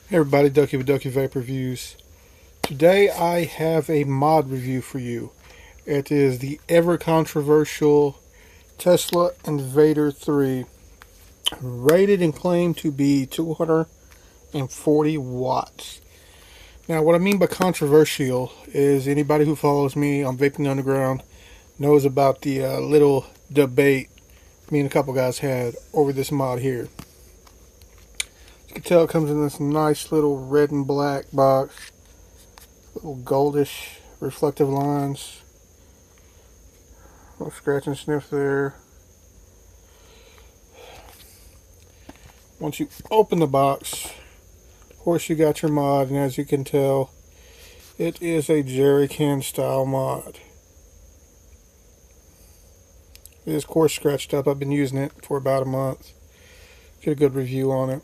Hey everybody, Ducky with Ducky Vape Reviews. Today I have a mod review for you. It is the ever controversial Tesla Invader 3, rated and claimed to be 240 watts. Now what I mean by controversial is anybody who follows me on Vaping Underground knows about the little debate me and a couple guys had over this mod here. You can tell it comes in this nice little red and black box. Little goldish reflective lines. A little scratch and sniff there. Once you open the box, of course you got your mod, and as you can tell, it is a jerry can style mod. It is of course scratched up. I've been using it for about a month. Get a good review on it.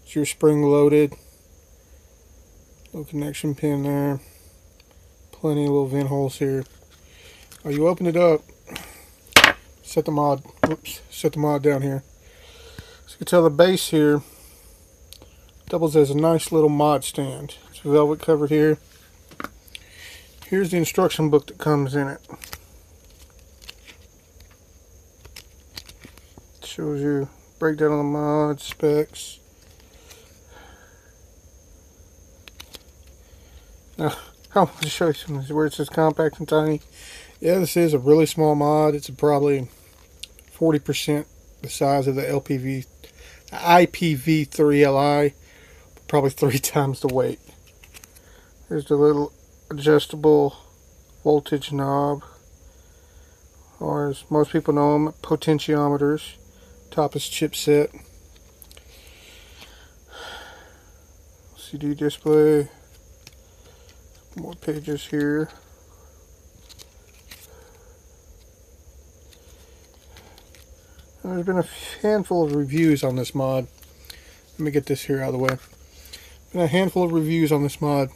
It's your spring loaded. Little connection pin there. Plenty of little vent holes here. You open it up. Set the mod down here. So you can tell the base here doubles as a nice little mod stand. It's velvet covered here. Here's the instruction book that comes in it. It shows you breakdown of the mod, specs. Now, I want to show you some where it says compact and tiny. Yeah, this is a really small mod. It's probably 40% the size of the IPv3 Li, probably 3 times the weight. There's the little adjustable voltage knob, or as most people know them, potentiometers. Top is chipset. CD display. More pages here. There's been a handful of reviews on this mod. Let me get this here out of the way. Been a handful of reviews on this mod.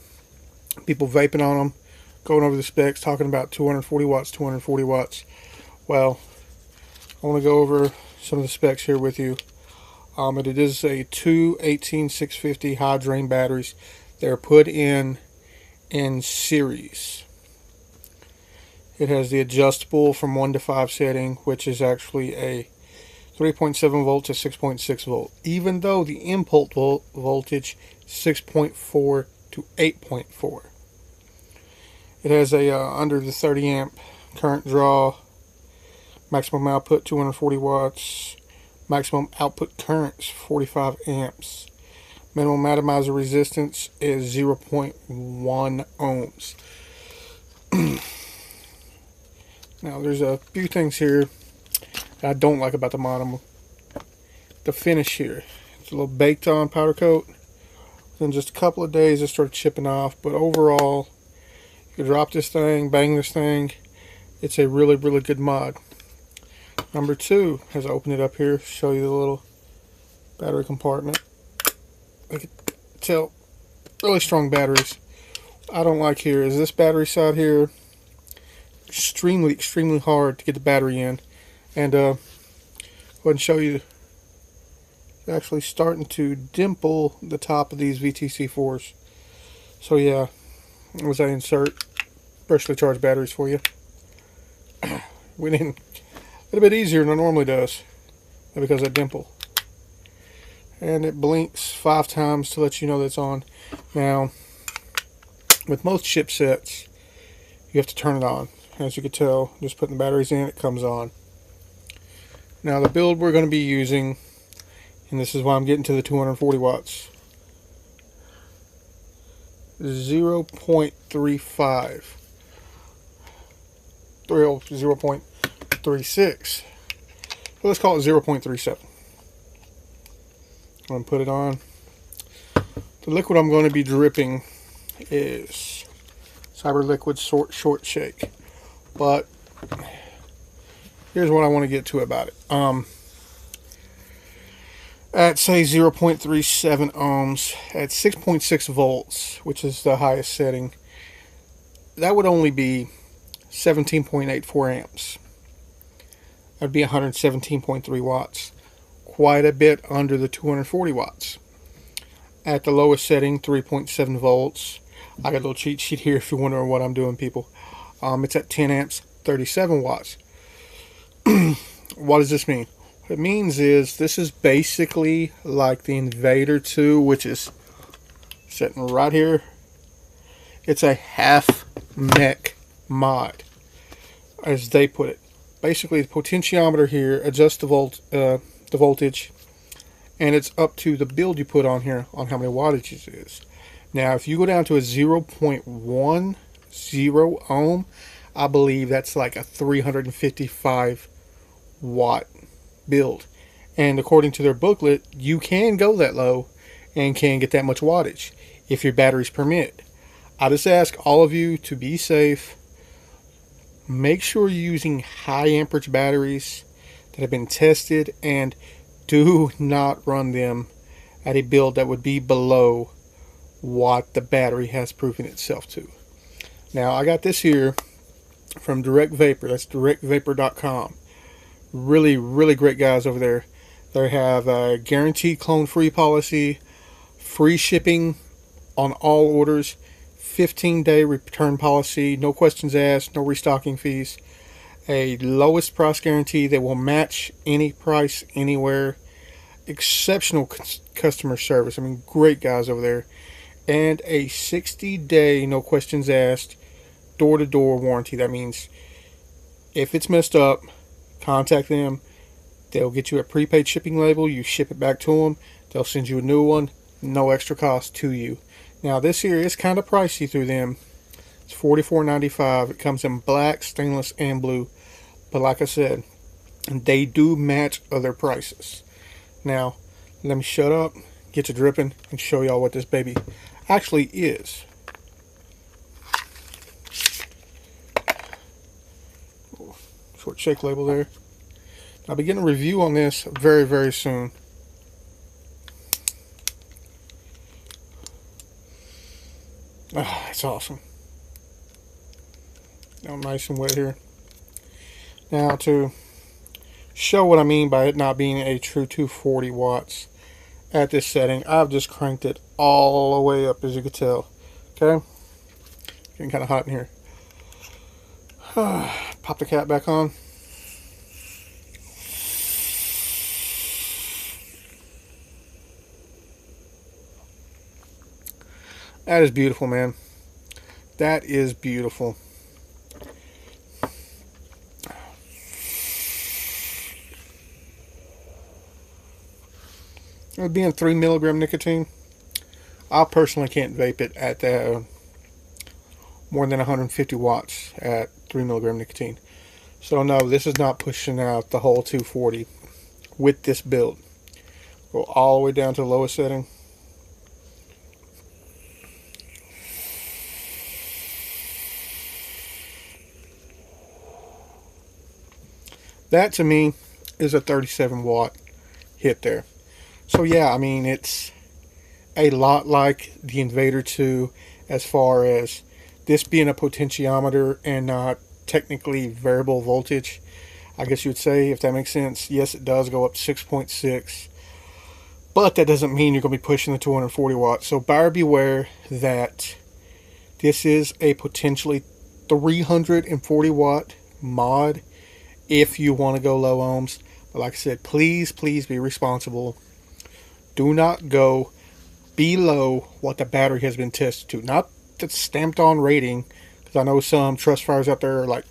People vaping on them, going over the specs, talking about 240 watts, 240 watts. Well, I want to go over some of the specs here with you. It is a two 18650 high drain batteries. They're put in series. It has the adjustable from 1 to 5 setting, which is actually a 3.7 volt to 6.6 volt, even though the input voltage 6.4 to 8.4. It has a under the 30 amp current draw, maximum output 240 watts, maximum output currents 45 amps. Minimum atomizer resistance is 0.1 ohms. Now, there's a few things here that I don't like about the mod. The finish here. It's a little baked on powder coat. Then just a couple of days it started chipping off. But overall, you drop this thing, bang this thing. It's a really, really good mod. Number two, as I open it up here, show you the little battery compartment. I can tell really strong batteries. I don't like here is this battery side here extremely hard to get the battery in, and go ahead and show you actually starting to dimple the top of these VTC4s. So yeah, as I insert freshly charged batteries for you, went in a little bit easier than it normally does because of that dimple. And it blinks 5 times to let you know that it's on. Now, with most chipsets, you have to turn it on. As you can tell, just putting the batteries in, it comes on. Now, the build we're going to be using, and this is why I'm getting to the 240 watts, 0.35, 0.36. Well, let's call it 0.37. I'm going to put it on. The liquid I'm going to be dripping is Cyber Liquid Short Shake. But here's what I want to get to about it. At say 0.37 ohms, at 6.6 volts, which is the highest setting, that would only be 17.84 amps. That would be 117.3 watts. Quite a bit under the 240 watts. At the lowest setting, 3.7 volts. I got a little cheat sheet here if you're wondering what I'm doing, people. It's at 10 amps, 37 watts. What does this mean? What it means is this is basically like the Invader 2, which is sitting right here. It's a half mech mod, as they put it. Basically, the potentiometer here adjusts the voltage, and it's up to the build you put on here on how many wattages it is. Now, if you go down to a 0.10 ohm, I believe that's like a 355 watt build. And according to their booklet, you can go that low and can get that much wattage if your batteries permit. I just ask all of you to be safe. Make sure you're using high amperage batteries that have been tested, and do not run them at a build that would be below what the battery has proven itself to. Now, I got this here from Direct Vapor. That's directvapor.com. Really, really great guys over there. They have a guaranteed clone-free policy, free shipping on all orders, 15-day return policy, no questions asked, no restocking fees, a lowest price guarantee that will match any price anywhere, exceptional customer service. I mean, great guys over there, and a 60-day, no questions asked, door-to-door warranty. That means if it's messed up, contact them. They'll get you a prepaid shipping label. You ship it back to them. They'll send you a new one. No extra cost to you. Now, this here is kind of pricey through them. It's $44.95. It comes in black, stainless, and blue. But like I said, they do match other prices. Now, let me shut up, get you dripping, and show y'all what this baby actually is. Short shake label there. I'll be getting a review on this very, very soon. Ah, it's awesome. Now nice and wet here. Now, to show what I mean by it not being a true 240 watts at this setting, I've just cranked it all the way up, as you can tell. Okay? Getting kind of hot in here. Pop the cap back on. That is beautiful, man. That is beautiful. It being 3 milligram nicotine, I personally can't vape it at more than 150 watts at 3 milligram nicotine. So no, this is not pushing out the whole 240 with this build. Go all the way down to the lowest setting. That to me is a 37 watt hit there. So yeah, I mean, it's a lot like the Invader 2 as far as this being a potentiometer and not technically variable voltage. I guess you would say, if that makes sense. Yes, it does go up 6.6, but that doesn't mean you're going to be pushing the 240 watts. So buyer beware that this is a potentially 340 watt mod if you want to go low ohms. But like I said, please be responsible. Do not go below what the battery has been tested to. Not the stamped on rating, because I know some trust fires out there are like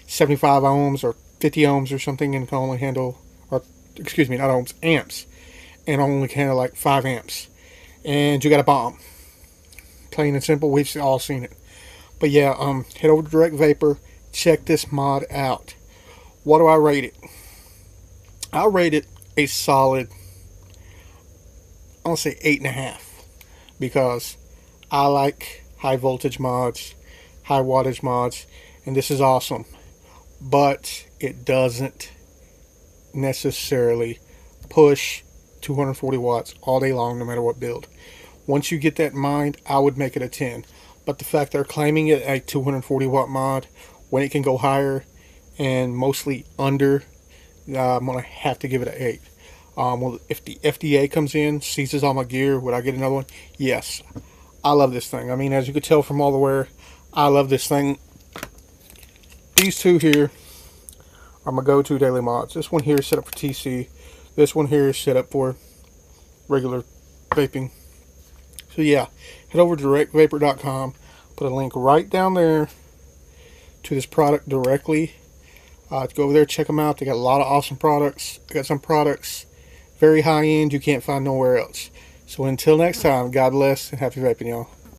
75 ohms or 50 ohms or something and can only handle, or excuse me, not ohms, amps, and only can handle like 5 amps. And you got a bomb. Plain and simple, we've all seen it. But yeah, head over to Direct Vapor, check this mod out. What do I rate it? I'll rate it a solid, I'll say 8.5, because I like high voltage mods, high wattage mods, and this is awesome. But it doesn't necessarily push 240 watts all day long, no matter what build. Once you get that in mind, I would make it a 10. But the fact they're claiming it a 240 watt mod when it can go higher and mostly under, I'm going to have to give it an 8. Well, if the FDA comes in, seizes all my gear, would I get another one? Yes. I love this thing. I mean, as you could tell from all the wear, I love this thing. These two here are my go-to daily mods. This one here is set up for TC. This one here is set up for regular vaping. So yeah, head over to directvapor.com. Put a link right down there to this product directly. Go over there, check them out. They got a lot of awesome products. They got some products very high end you can't find nowhere else. So until next time, God bless and happy vaping, y'all.